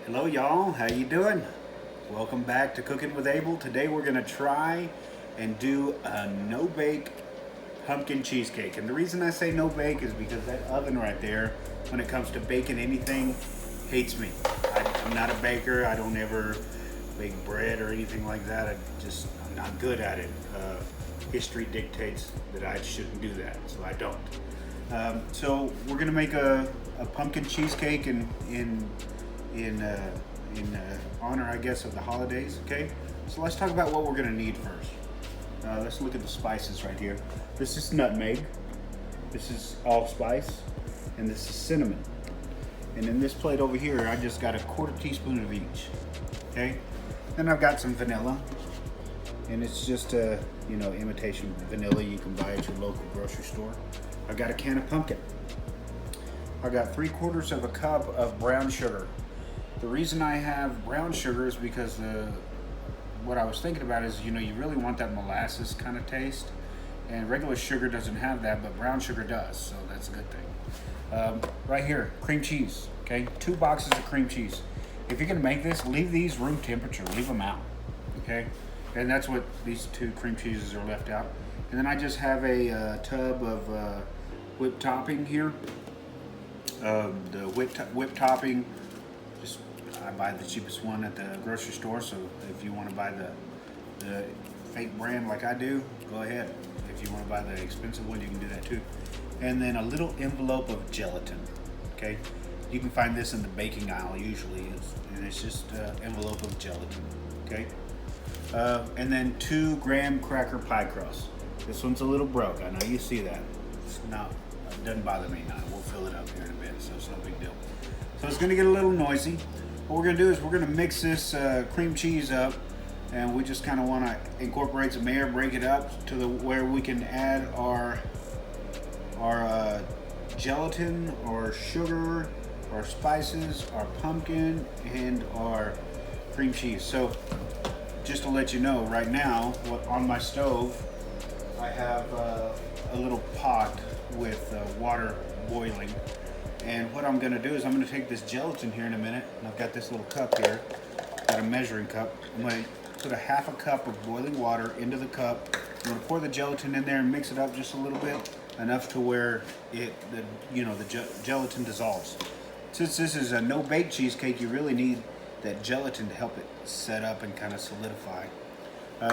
Hello y'all, how you doing? Welcome back to Cooking with Abel. Today we're gonna try and do a no-bake pumpkin cheesecake. And the reason I say no bake is because that oven right there, when it comes to baking anything, hates me. I'm not a baker. I don't ever bake bread or anything like that. I'm not good at it. History dictates that I shouldn't do that, so I don't. So we're gonna make a pumpkin cheesecake in honor, I guess, of the holidays. Okay, so let's talk about what we're gonna need first. Let's look at the spices right here. This is nutmeg, this is allspice, and this is cinnamon. And in this plate over here, I just got a quarter teaspoon of each. Okay, then I've got some vanilla, and it's just a imitation vanilla you can buy at your local grocery store. I've got a can of pumpkin. I got 3/4 of a cup of brown sugar. The reason I have brown sugar is because what I was thinking about is, you really want that molasses kind of taste, and regular sugar doesn't have that, but brown sugar does, so that's a good thing. Right here, cream cheese. Okay, 2 boxes of cream cheese. If you're gonna make this, leave these room temperature. Leave them out. Okay, and that's what these 2 cream cheeses are left out. And then I just have a tub of whipped topping here. The whipped topping, I buy the cheapest one at the grocery store, so if you want to buy the fake brand like I do, go ahead. If you want to buy the expensive one, you can do that too. And then a little envelope of gelatin. Okay, you can find this in the baking aisle usually, and it's just an envelope of gelatin. Okay, and then 2 graham cracker pie crust. This one's a little broke. I know you see that. It doesn't bother me now. We'll fill it up here in a bit, so it's no big deal. So it's going to get a little noisy. What we're going to do is we're going to mix this cream cheese up, and we just kind of want to incorporate some air, break it up to where we can add our gelatin, our sugar, our spices, our pumpkin, and our cream cheese. So just to let you know, right now, on my stove, I have a little pot with water boiling. And what I'm gonna do is I'm gonna take this gelatin here in a minute, and I've got this little cup here, got a measuring cup. I'm gonna put a 1/2 cup of boiling water into the cup. I'm gonna pour the gelatin in there and mix it up just a little bit, enough to where the gelatin dissolves. Since this is a no-bake cheesecake, you really need that gelatin to help it set up and kind of solidify.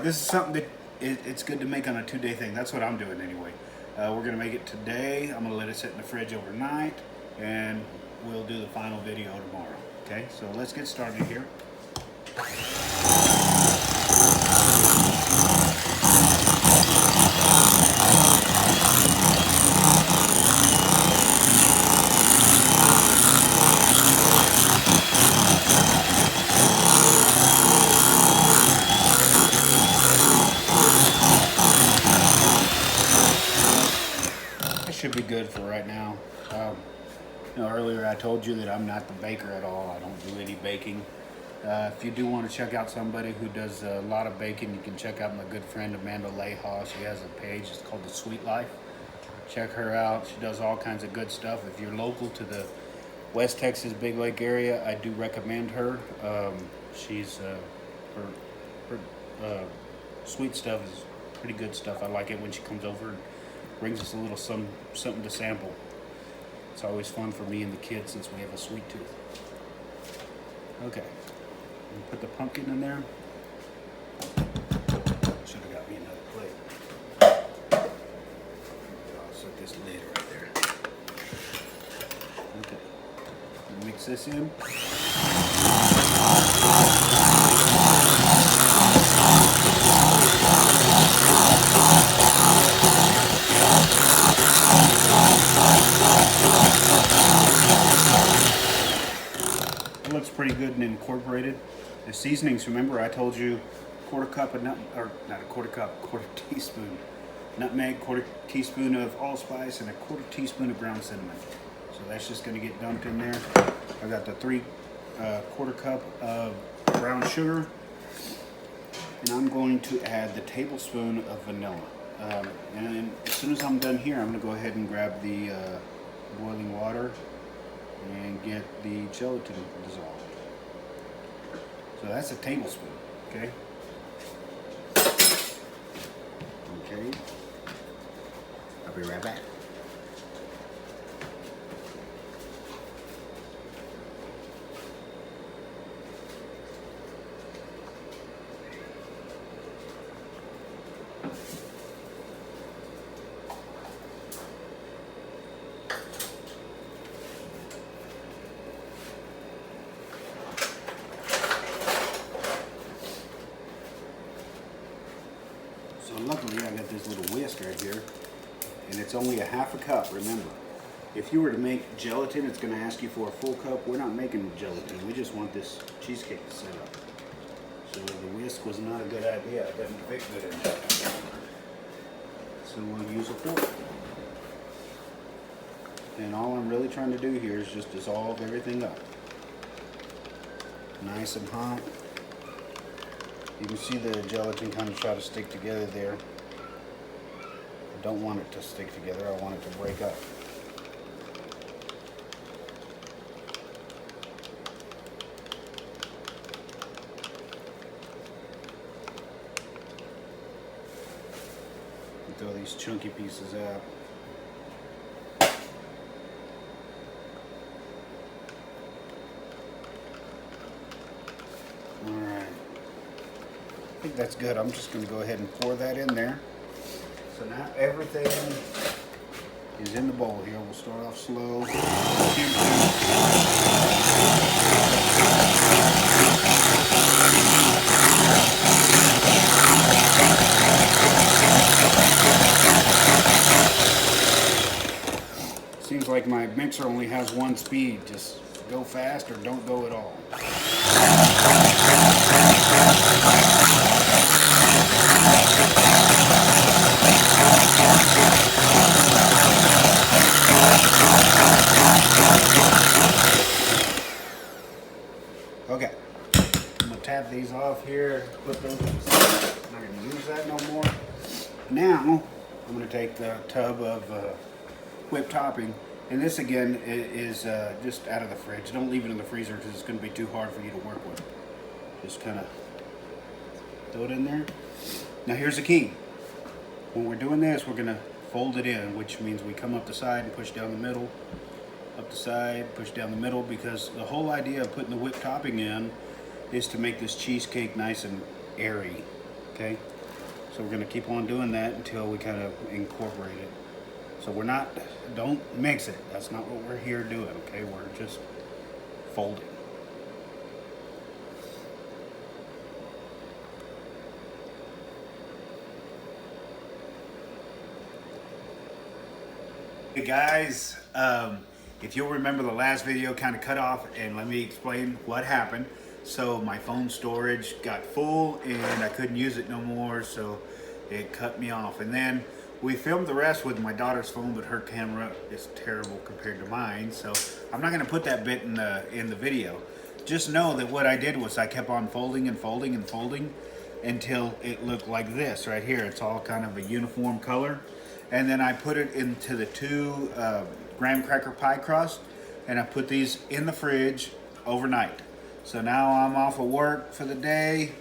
This is something that it's good to make on a 2-day thing. That's what I'm doing anyway. We're gonna make it today. I'm gonna let it sit in the fridge overnight, and we'll do the final video tomorrow. Okay, so let's get started here. It should be good for right now. Earlier I told you that I'm not the baker at all. I don't do any baking. If you do want to check out somebody who does a lot of baking, you can check out my good friend Amanda Leha. She has a page. It's called The Sweet Life. Check her out. She does all kinds of good stuff. If you're local to the West Texas Big Lake area, I do recommend her. She's her sweet stuff is pretty good stuff. I like it when she comes over and brings us a little something to sample. It's always fun for me and the kids since we have a sweet tooth. Okay, put the pumpkin in there. Should have got me another plate. I'll set this lid right there. Okay, mix this in. It looks pretty good and incorporated. The seasonings, remember I told you, quarter teaspoon nutmeg, quarter teaspoon of allspice, and a quarter teaspoon of ground cinnamon. So that's just going to get dumped in there. I got the 3/4 cup of brown sugar, and I'm going to add the tablespoon of vanilla. And then as soon as I'm done here, I'm going to go ahead and grab the boiling water and get the gelatin dissolved. So that's a tablespoon, okay? Okay. I'll be right back. So luckily I got this little whisk right here, and it's only a half a cup, remember. If you were to make gelatin, it's going to ask you for a full cup. We're not making gelatin, we just want this cheesecake set up. So the whisk was not a good idea, it doesn't fit good in there. So we'll use a fork. And all I'm really trying to do here is just dissolve everything up. Nice and hot. You can see the gelatin kind of try to stick together there. I don't want it to stick together, I want it to break up. Throw these chunky pieces out. Alright. I think that's good. I'm just going to go ahead and pour that in there. So now everything is in the bowl here. We'll start off slow. Seems like my mixer only has one speed. Just go fast or don't go at all. Okay, I'm gonna tap these off here, put those, I'm not gonna use that no more. Now, I'm gonna take the tub of whipped topping, and this again is just out of the fridge. Don't leave it in the freezer because it's gonna be too hard for you to work with. Just kind of throw it in there. Now here's the key. When we're doing this, we're gonna fold it in, which means we come up the side and push down the middle, up the side, push down the middle, because the whole idea of putting the whipped topping in is to make this cheesecake nice and airy, okay? So we're gonna keep on doing that until we kind of incorporate it. So we're not, don't mix it. That's not what we're here doing, okay? We're just folding. Hey guys, if you'll remember the last video kind of cut off, and let me explain what happened. So my phone storage got full and I couldn't use it no more, so it cut me off. And then we filmed the rest with my daughter's phone, but her camera is terrible compared to mine, so I'm not going to put that bit in the video. Just know that what I did was I kept on folding and folding and folding until it looked like this right here. It's all kind of a uniform color. And then I put it into the 2 graham cracker pie crust, and I put these in the fridge overnight. So now I'm off of work for the day.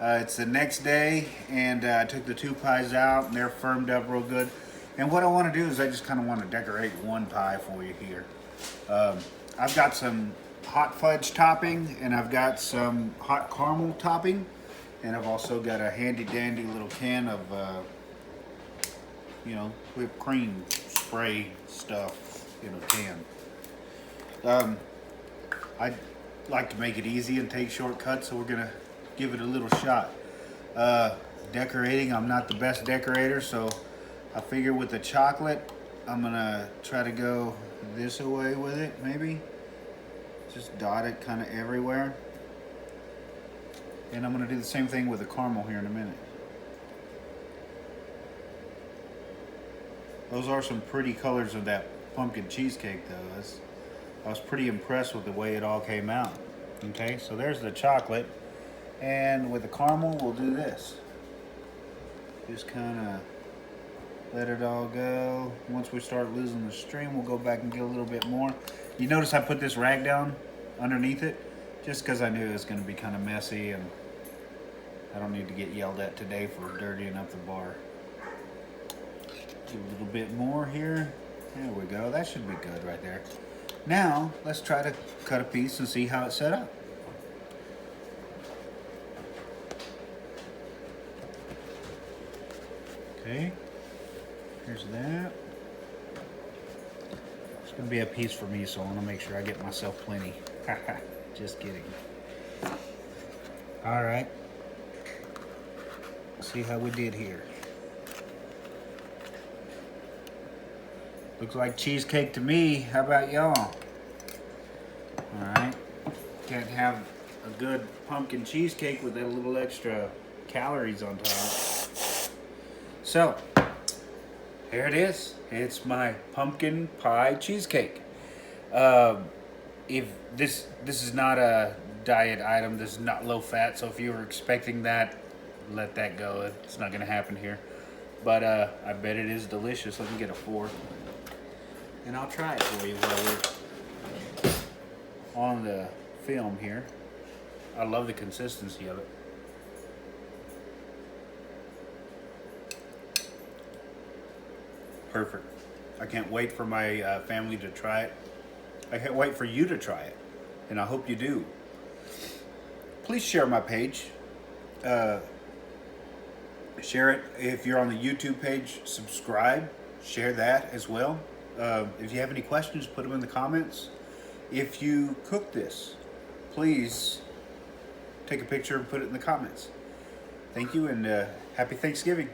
It's the next day, and I took the 2 pies out, and they're firmed up real good. And what I want to do is I just kind of want to decorate one pie for you here. I've got some hot fudge topping, and I've got some hot caramel topping, and I've also got a handy dandy little can of you know, whipped cream spray stuff in a can. I like to make it easy and take shortcuts, so we're gonna give it a little shot. Decorating, I'm not the best decorator, so I figure with the chocolate, I'm gonna try to go this way with it, maybe. Just dot it kind of everywhere. And I'm gonna do the same thing with the caramel here in a minute. Those are some pretty colors of that pumpkin cheesecake though. I was pretty impressed with the way it all came out. Okay, so there's the chocolate. And with the caramel, we'll do this. Just kind of let it all go. Once we start losing the stream, we'll go back and get a little bit more. You notice I put this rag down underneath it just because I knew it was going to be kind of messy, and I don't need to get yelled at today for dirtying up the bar. Do a little bit more here. There we go. That should be good right there. Now, let's try to cut a piece and see how it's set up. Okay, here's that. It's gonna be a piece for me, so I wanna make sure I get myself plenty. Just kidding. All right, see how we did here. Looks like cheesecake to me. How about y'all? All right, can't have a good pumpkin cheesecake with a little extra calories on top. So, here it is. It's my pumpkin pie cheesecake. If this is not a diet item, this is not low fat, so if you were expecting that, let that go. It's not gonna happen here. But I bet it is delicious. Let me get a fork, and I'll try it for you while we're on the film here. I love the consistency of it. Perfect. I can't wait for my family to try it. I can't wait for you to try it, and I hope you do. Please share my page. Share it if you're on the YouTube page. Subscribe. Share that as well. If you have any questions, put them in the comments. If you cook this, please take a picture and put it in the comments. Thank you, and happy Thanksgiving.